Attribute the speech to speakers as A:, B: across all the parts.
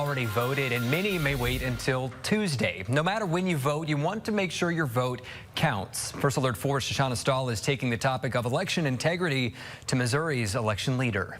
A: Already voted, and many may wait until Tuesday. No matter when you vote, you want to make sure your vote counts. First Alert 4's Shoshana Stahl is taking the topic of election integrity to Missouri's election leader.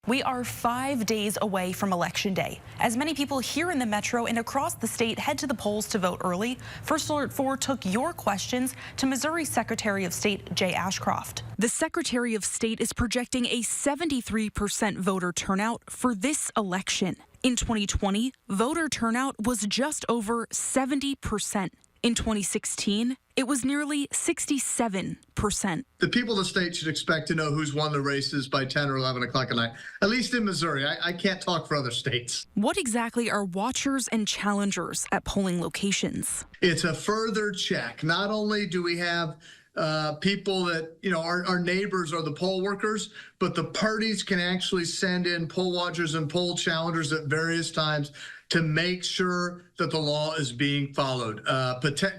B: We are 5 days away from Election Day. As many people here in the metro and across the state head to the polls to vote early, First Alert 4 took your questions to Missouri Secretary of State Jay Ashcroft. The Secretary of State is projecting a 73% voter turnout for this election. In 2020, voter turnout was just over 70%. In 2016, it was nearly 67%.
C: The people of the state should expect to know who's won the races by 10 or 11 o'clock at night, at least in Missouri. I can't talk for other states.
B: What exactly are watchers and challengers at polling locations?
C: It's a further check. Not only do we have people that, our neighbors are the poll workers, but the parties can actually send in poll watchers and poll challengers at various times to make sure that the law is being followed.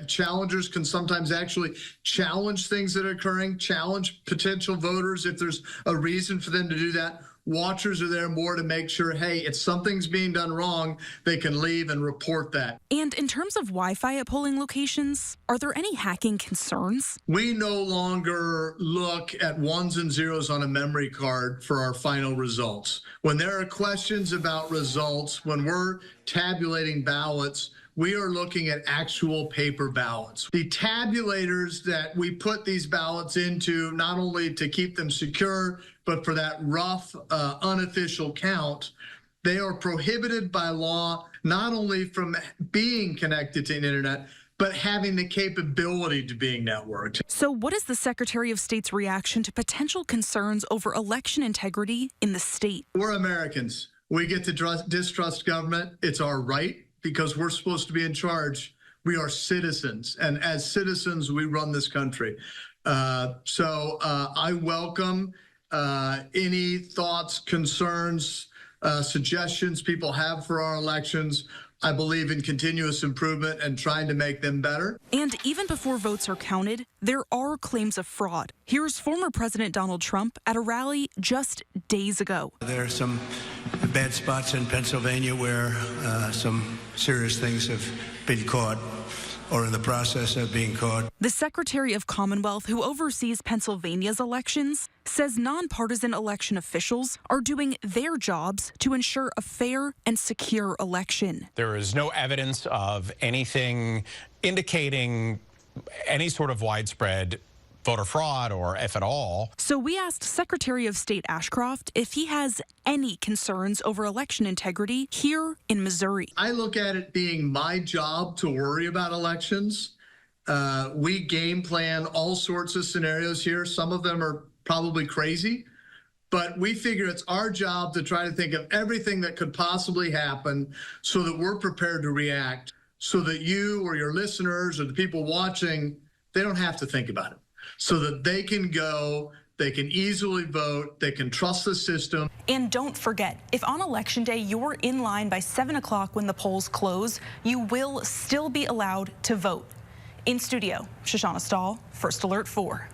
C: Challengers can sometimes actually challenge things that are occurring, challenge potential voters if there's a reason for them to do that. Watchers are there more to make sure, hey, if something's being done wrong, they can leave and report that.
B: And in terms of Wi-Fi at polling locations, are there any hacking concerns?
C: We no longer look at ones and zeros on a memory card for our final results. When there are questions about results, when we're tabulating ballots, we are looking at actual paper ballots. The tabulators that we put these ballots into, not only to keep them secure, but for that rough, unofficial count, they are prohibited by law, not only from being connected to the internet, but having the capability to being networked.
B: So what is the Secretary of State's reaction to potential concerns over election integrity in the state?
C: We're Americans. We get to distrust government. It's our right, because we're supposed to be in charge. We are citizens, and as citizens, we run this country. So I welcome any thoughts, concerns, suggestions people have for our elections. I believe in continuous improvement and trying to make them better.
B: And even before votes are counted, there are claims of fraud. Here's former President Donald Trump at a rally just days ago.
D: There are some bad spots in Pennsylvania where some serious things have been caught or in the process of being caught.
B: The Secretary of Commonwealth, who oversees Pennsylvania's elections, says nonpartisan election officials are doing their jobs to ensure a fair and secure election.
E: There is no evidence of anything indicating any sort of widespread voter fraud, or if at all.
B: So we asked Secretary of State Ashcroft if he has any concerns over election integrity here in Missouri.
C: I look at it being my job to worry about elections. We game plan all sorts of scenarios here. Some of them are probably crazy, but we figure it's our job to try to think of everything that could possibly happen so that we're prepared to react, so that you or your listeners or the people watching, they don't have to think about it, so that they can go, they can easily vote, they can trust the system.
B: And don't forget, if on Election Day you're in line by 7 o'clock when the polls close, you will still be allowed to vote. In studio, Shoshana Stahl, First Alert 4.